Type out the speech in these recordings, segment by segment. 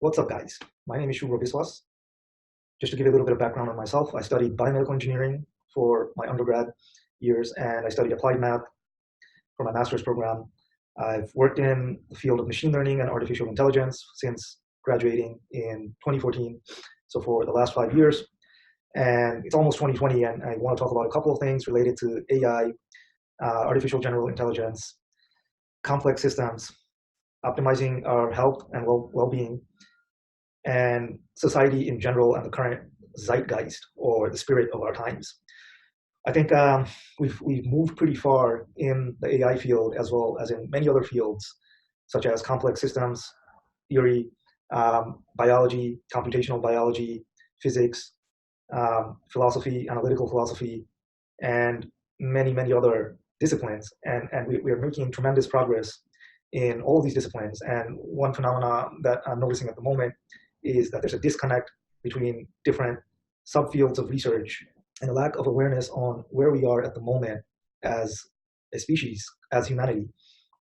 What's up, guys? My name is Shubhra Biswas. Just to give you a little bit of background on myself, I studied biomedical engineering for my undergrad years, and I studied applied math for my master's program. I've worked in the field of machine learning and artificial intelligence since graduating in 2014, so for the last 5 years. And it's almost 2020, and I want to talk about a couple of things related to AI, artificial general intelligence, complex systems, optimizing our health and well-being, and society in general and the current zeitgeist or the spirit of our times. I think we've moved pretty far in the AI field as well as in many other fields, such as complex systems theory, biology, computational biology, physics, philosophy, analytical philosophy, and many other disciplines. And we are making tremendous progress in all of these disciplines. And one phenomenon that I'm noticing at the moment is that there's a disconnect between different subfields of research and a lack of awareness on where we are at the moment as a species, as humanity.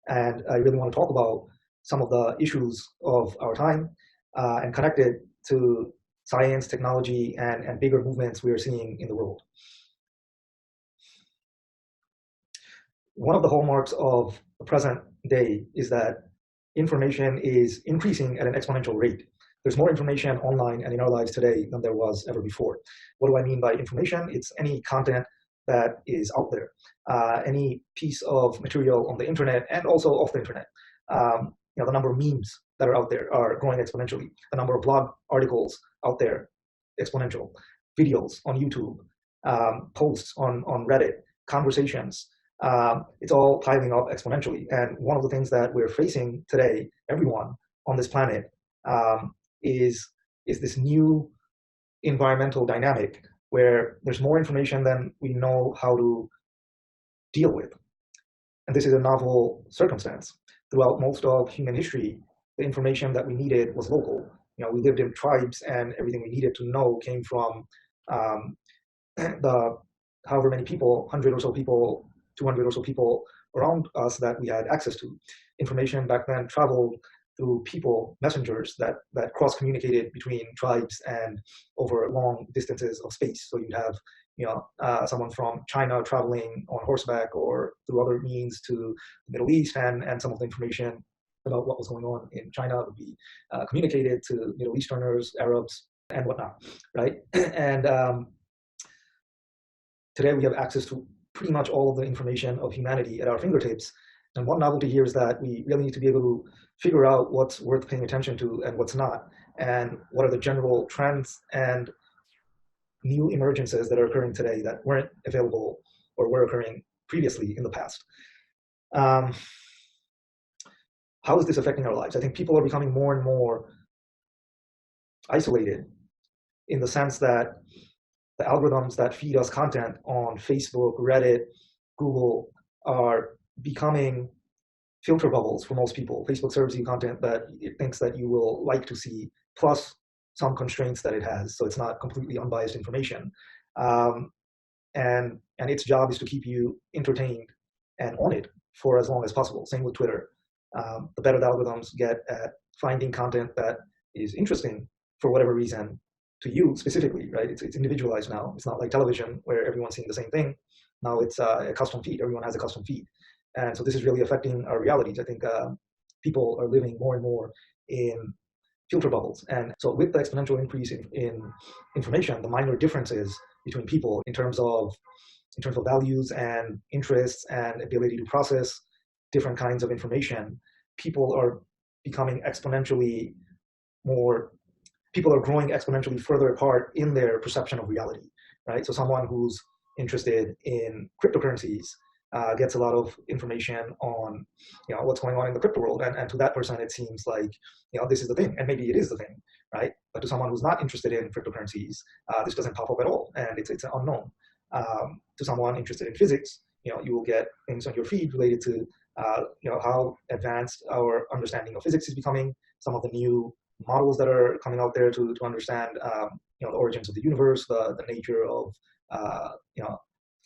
And I really want to talk about some of the issues of our time and connect it to science, technology, and bigger movements we are seeing in the world. One of the hallmarks of the present day is that information is increasing at an exponential rate. There's more information online and in our lives today than there was ever before. What do I mean by information? It's any content that is out there, any piece of material on the internet and also off the internet. The number of memes that are out there are growing exponentially. The number of blog articles out there, exponential. Videos on YouTube, posts on Reddit, conversations. It's all piling up exponentially. And one of the things that we're facing today, everyone on this planet, is this new environmental dynamic where there's more information than we know how to deal with. And this is a novel circumstance. Throughout most of human history, the information that we needed was local. We lived in tribes, and everything we needed to know came from the however many people, 100 or so people, 200 or so people around us that we had access to. Information back then traveled through people, messengers that cross-communicated between tribes and over long distances of space. So you'd have someone from China traveling on horseback or through other means to the Middle East, and some of the information about what was going on in China would be communicated to Middle Easterners, Arabs, and whatnot, right? And today we have access to pretty much all of the information of humanity at our fingertips. And one novelty here is that we really need to be able to figure out what's worth paying attention to and what's not, and what are the general trends and new emergences that are occurring today that weren't available or were occurring previously in the past. How is this affecting our lives? I think people are becoming more and more isolated in the sense that the algorithms that feed us content on Facebook, Reddit, Google are becoming filter bubbles for most people. Facebook serves you content that it thinks that you will like to see, plus some constraints that it has, so it's not completely unbiased information. And its job is to keep you entertained and on it for as long as possible. Same with Twitter. The better the algorithms get at finding content that is interesting for whatever reason to you specifically, right? It's individualized now. It's not like television where everyone's seeing the same thing. Now it's a custom feed. Everyone has a custom feed. And so this is really affecting our realities. I think people are living more and more in filter bubbles. And so with the exponential increase in information, the minor differences between people in terms of values and interests and ability to process different kinds of information, people are growing exponentially further apart in their perception of reality, right? So someone who's interested in cryptocurrencies gets a lot of information on what's going on in the crypto world, and to that person it seems like this is the thing, and maybe it is the thing, right? But to someone who's not interested in cryptocurrencies, this doesn't pop up at all, and it's unknown. To someone interested in physics, you will get things on your feed related to how advanced our understanding of physics is becoming, some of the new models that are coming out there to understand the origins of the universe, the nature of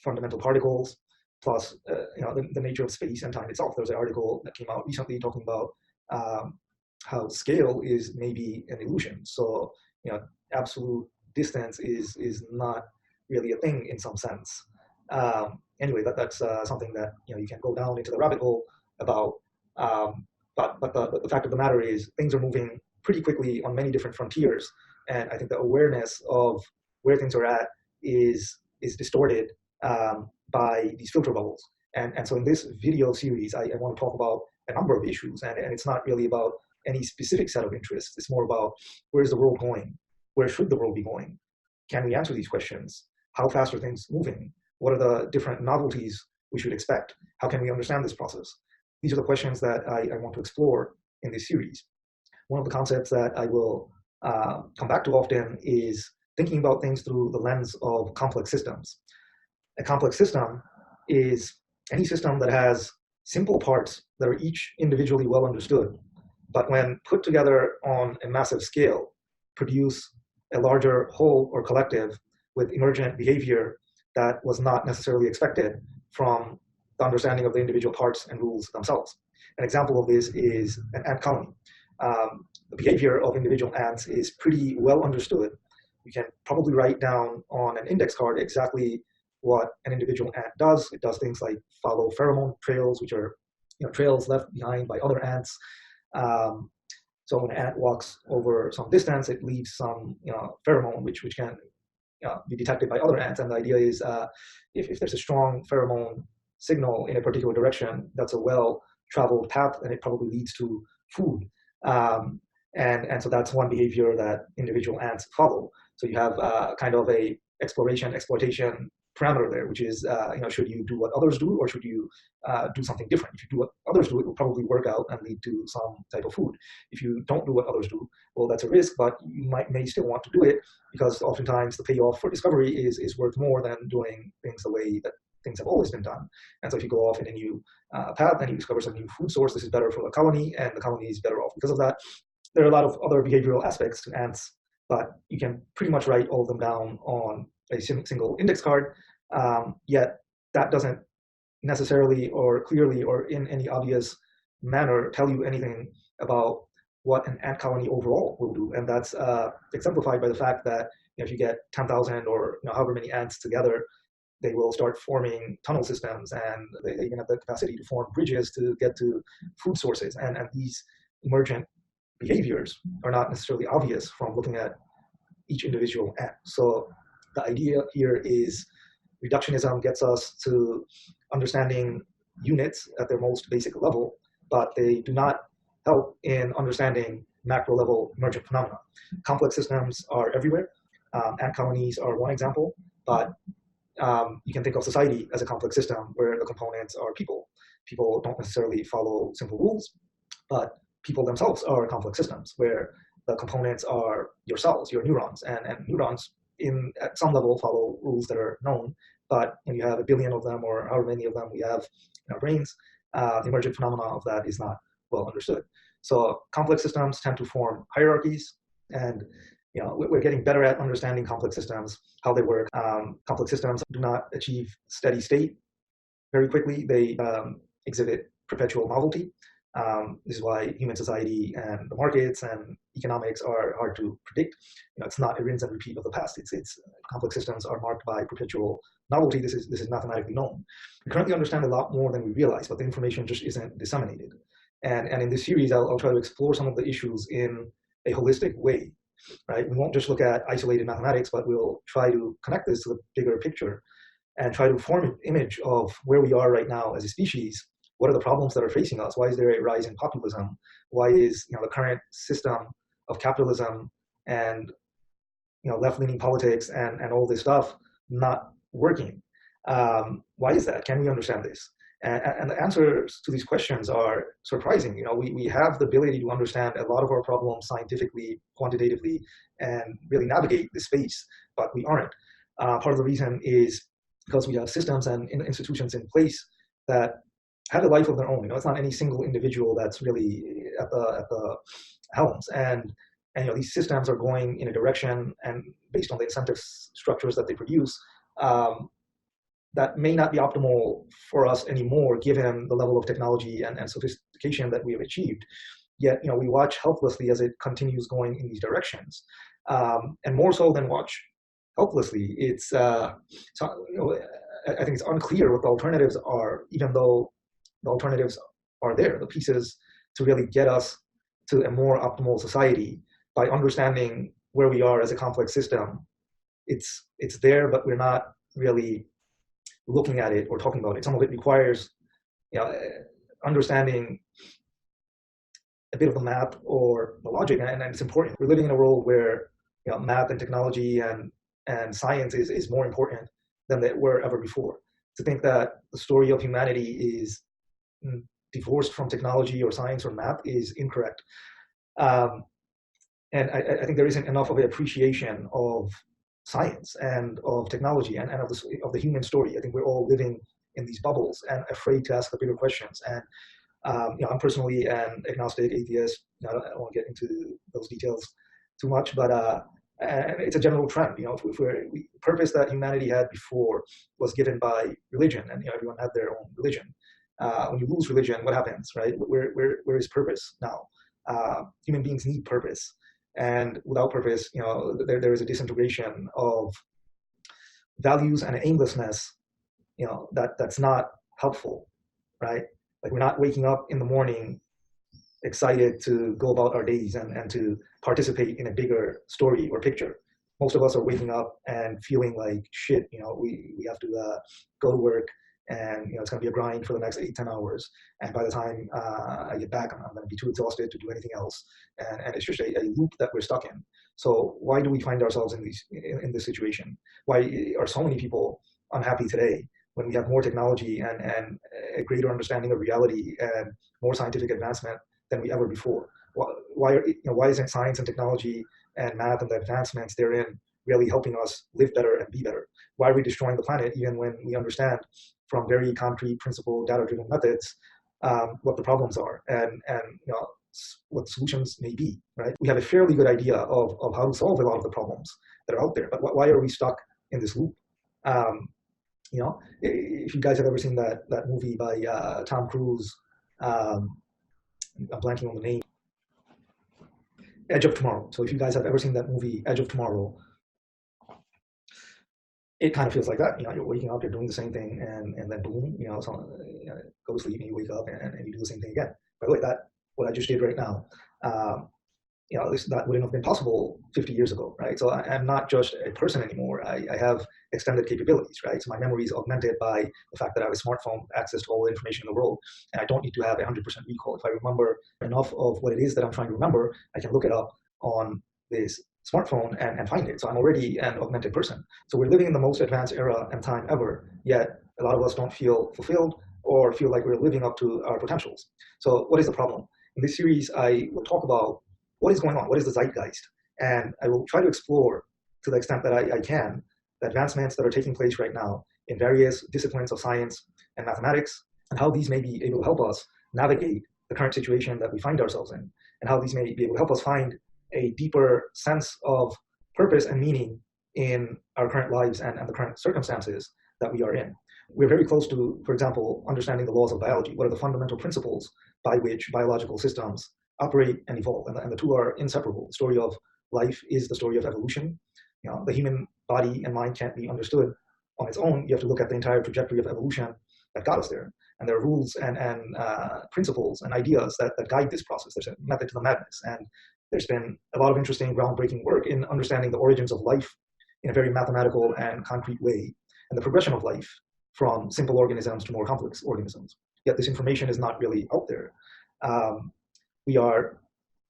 fundamental particles, plus the nature of space and time itself. There's an article that came out recently talking about how scale is maybe an illusion. So, absolute distance is not really a thing in some sense. Anyway, that's something that you can go down into the rabbit hole about. Um, but the fact of the matter is, things are moving pretty quickly on many different frontiers, and I think the awareness of where things are at is distorted by these filter bubbles. And so in this video series, I want to talk about a number of issues, and it's not really about any specific set of interests. It's more about, where's the world going? Where should the world be going? Can we answer these questions? How fast are things moving? What are the different novelties we should expect? How can we understand this process? These are the questions that I want to explore in this series. One of the concepts that I will come back to often is thinking about things through the lens of complex systems. A complex system is any system that has simple parts that are each individually well understood, but when put together on a massive scale, produce a larger whole or collective with emergent behavior that was not necessarily expected from the understanding of the individual parts and rules themselves. An example of this is an ant colony. The behavior of individual ants is pretty well understood. You can probably write down on an index card exactly what an individual ant does. It does things like follow pheromone trails, which are trails left behind by other ants. So when an ant walks over some distance, it leaves some pheromone, which can be detected by other ants. And the idea is, if there's a strong pheromone signal in a particular direction, that's a well-traveled path, and it probably leads to food. And so that's one behavior that individual ants follow. So you have kind of a exploitation parameter there, which is, should you do what others do, or should you do something different? If you do what others do, it will probably work out and lead to some type of food. If you don't do what others do, well, that's a risk, but you may still want to do it, because oftentimes the payoff for discovery is worth more than doing things the way that things have always been done. And so if you go off in a new path and you discover some new food source, this is better for the colony, and the colony is better off because of that. There are a lot of other behavioral aspects to ants, but you can pretty much write all of them down on a single index card. Yet that doesn't necessarily or clearly or in any obvious manner tell you anything about what an ant colony overall will do. And that's exemplified by the fact that if you get 10,000 or however many ants together, they will start forming tunnel systems, and they even have the capacity to form bridges to get to food sources. And these emergent behaviors are not necessarily obvious from looking at each individual ant. So the idea here is reductionism gets us to understanding units at their most basic level, but they do not help in understanding macro level emergent phenomena. Complex systems are everywhere. Ant colonies are one example, but you can think of society as a complex system where the components are people. People don't necessarily follow simple rules, but people themselves are complex systems where the components are your cells, your neurons, and neurons at some level follow rules that are known. But when you have a billion of them, or however many of them we have in our brains, the emergent phenomena of that is not well understood. So complex systems tend to form hierarchies, and we're getting better at understanding complex systems, how they work. Complex systems do not achieve steady state very quickly. They exhibit perpetual novelty. This is why human society and the markets and economics are hard to predict. It's not a rinse and repeat of the past. It's complex systems are marked by perpetual novelty. This is mathematically known. We currently understand a lot more than we realize, but the information just isn't disseminated. And in this series, I'll try to explore some of the issues in a holistic way. Right? We won't just look at isolated mathematics, but we'll try to connect this to the bigger picture and try to form an image of where we are right now as a species. What are the problems that are facing us? Why is there a rise in populism? Why is the current system of capitalism and left-leaning politics and all this stuff not working? Why is that? Can we understand this? And the answers to these questions are surprising. We have the ability to understand a lot of our problems scientifically, quantitatively, and really navigate the space, but we aren't. Part of the reason is because we have systems and institutions in place that have a life of their own. It's not any single individual that's really at the helms. And these systems are going in a direction, and based on the incentive structures that they produce, that may not be optimal for us anymore, given the level of technology and sophistication that we have achieved. Yet, we watch helplessly as it continues going in these directions. And more so than watch helplessly, I think it's unclear what the alternatives are, even though the alternatives are there, the pieces to really get us to a more optimal society by understanding where we are as a complex system. It's there, but we're not really looking at it or talking about it. Some of it requires, understanding a bit of the math or the logic, and it's important. We're living in a world where math and technology and science is more important than they were ever before. To think that the story of humanity is divorced from technology or science or math is incorrect. And I think there isn't enough of an appreciation of science and of technology and of the human story. I think we're all living in these bubbles and afraid to ask the bigger questions. And I'm personally an agnostic atheist. I don't want to get into those details too much, but and it's a general trend. If purpose that humanity had before was given by religion, and everyone had their own religion. When you lose religion, what happens, right? Where is purpose now? Human beings need purpose, and without purpose, there is a disintegration of values and aimlessness. That's not helpful, right? Like, we're not waking up in the morning excited to go about our days and to participate in a bigger story or picture. Most of us are waking up and feeling like shit. We have to go to work, and it's going to be a grind for the next 8-10 hours. And by the time I get back, I'm going to be too exhausted to do anything else. And it's just a loop that we're stuck in. So why do we find ourselves in this situation? Why are so many people unhappy today when we have more technology and a greater understanding of reality and more scientific advancement than we ever before? Why isn't science and technology and math and the advancements therein really helping us live better and be better? Why are we destroying the planet even when we understand from very concrete, principle, data-driven methods what the problems are and what the solutions may be, right? We have a fairly good idea of how to solve a lot of the problems that are out there, but why are we stuck in this loop? If you guys have ever seen that movie by Tom Cruise, I'm blanking on the name, Edge of Tomorrow. So if you guys have ever seen that movie, Edge of Tomorrow, it kind of feels like that. You're waking up, you're doing the same thing, and then boom, go to sleep and you wake up and you do the same thing again. By the way, what I just did right now, that wouldn't have been possible 50 years ago, right? So I'm not just a person anymore. I have extended capabilities, right? So my memory is augmented by the fact that I have a smartphone, access to all the information in the world, and I don't need to have 100% recall. If I remember enough of what it is that I'm trying to remember, I can look it up on this smartphone and find it. So I'm already an augmented person. So we're living in the most advanced era and time ever, yet a lot of us don't feel fulfilled or feel like we're living up to our potentials. So what is the problem? In this series, I will talk about what is going on, what is the zeitgeist, and I will try to explore, to the extent that I can, the advancements that are taking place right now in various disciplines of science and mathematics, and how these may be able to help us navigate the current situation that we find ourselves in, and how these may be able to help us find a deeper sense of purpose and meaning in our current lives and the current circumstances that we are in. We're very close to, for example, understanding the laws of biology. What are the fundamental principles by which biological systems operate and evolve? And the two are inseparable. The story of life is the story of evolution. The human body and mind can't be understood on its own. You have to look at the entire trajectory of evolution that got us there. And there are rules and principles and ideas that guide this process. There's a method to the madness. And there's been a lot of interesting, groundbreaking work in understanding the origins of life in a very mathematical and concrete way, and the progression of life from simple organisms to more complex organisms. Yet this information is not really out there. We are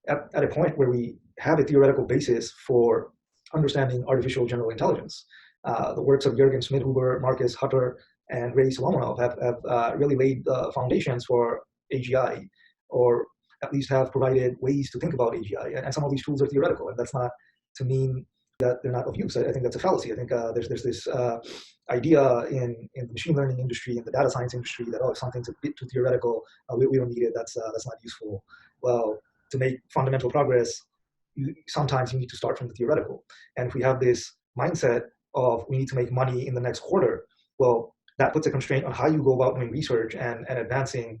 at a point where we have a theoretical basis for understanding artificial general intelligence. The works of Jürgen Schmidhuber, Marcus Hutter, and Ray Solomonov have really laid the foundations for AGI, or at least have provided ways to think about AGI. And some of these tools are theoretical, and that's not to mean that they're not of use. I think that's a fallacy. I think there's this idea in the machine learning industry and the data science industry that, if something's a bit too theoretical, we don't need it, that's not useful. Well, to make fundamental progress, sometimes you need to start from the theoretical. And if we have this mindset of we need to make money in the next quarter, well, that puts a constraint on how you go about doing research and advancing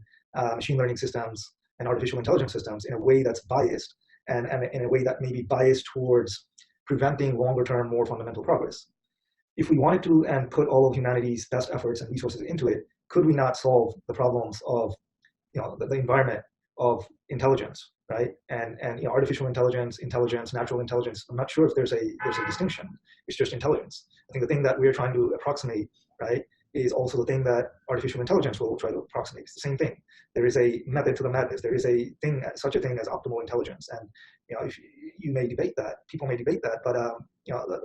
machine learning systems and artificial intelligence systems in a way that's biased, and in a way that may be biased towards preventing longer term, more fundamental progress. If we wanted to and put all of humanity's best efforts and resources into it, could we not solve the problems of the environment of intelligence, right? And artificial intelligence, natural intelligence. I'm not sure if there's a distinction. It's just intelligence. I think the thing that we're trying to approximate, right, is also the thing that artificial intelligence will try to approximate. It's the same thing. There is a method to the madness. There is such a thing as optimal intelligence. And if you may debate that, people may debate that, but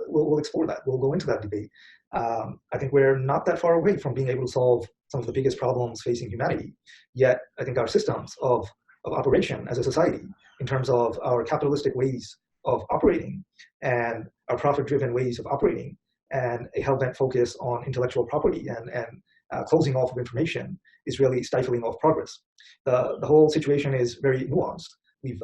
we'll explore that. We'll go into that debate. I think we're not that far away from being able to solve some of the biggest problems facing humanity. Yet, I think our systems of operation as a society, in terms of our capitalistic ways of operating and our profit-driven ways of operating, and a hell-bent focus on intellectual property and closing off of information, is really stifling off progress. The whole situation is very nuanced. We've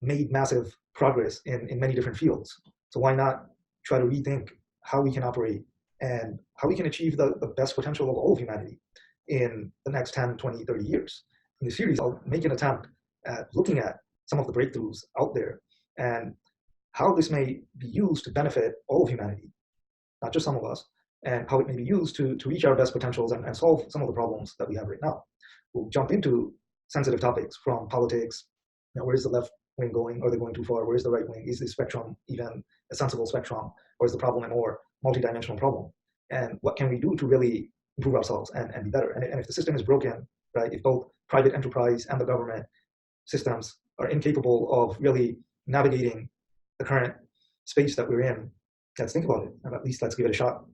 made massive progress in many different fields. So why not try to rethink how we can operate and how we can achieve the best potential of all of humanity in the next 10, 20, 30 years. In the series, I'll make an attempt at looking at some of the breakthroughs out there and how this may be used to benefit all of humanity, not just some of us, and how it may be used to reach our best potentials and solve some of the problems that we have right now. We'll jump into sensitive topics from politics. Where's the left wing going? Are they going too far? Where's the right wing? Is the spectrum even a sensible spectrum? Or is the problem a more multidimensional problem? And what can we do to really improve ourselves and be better? And if the system is broken, right, if both private enterprise and the government systems are incapable of really navigating the current space that we're in, let's think about it, and at least let's give it a shot.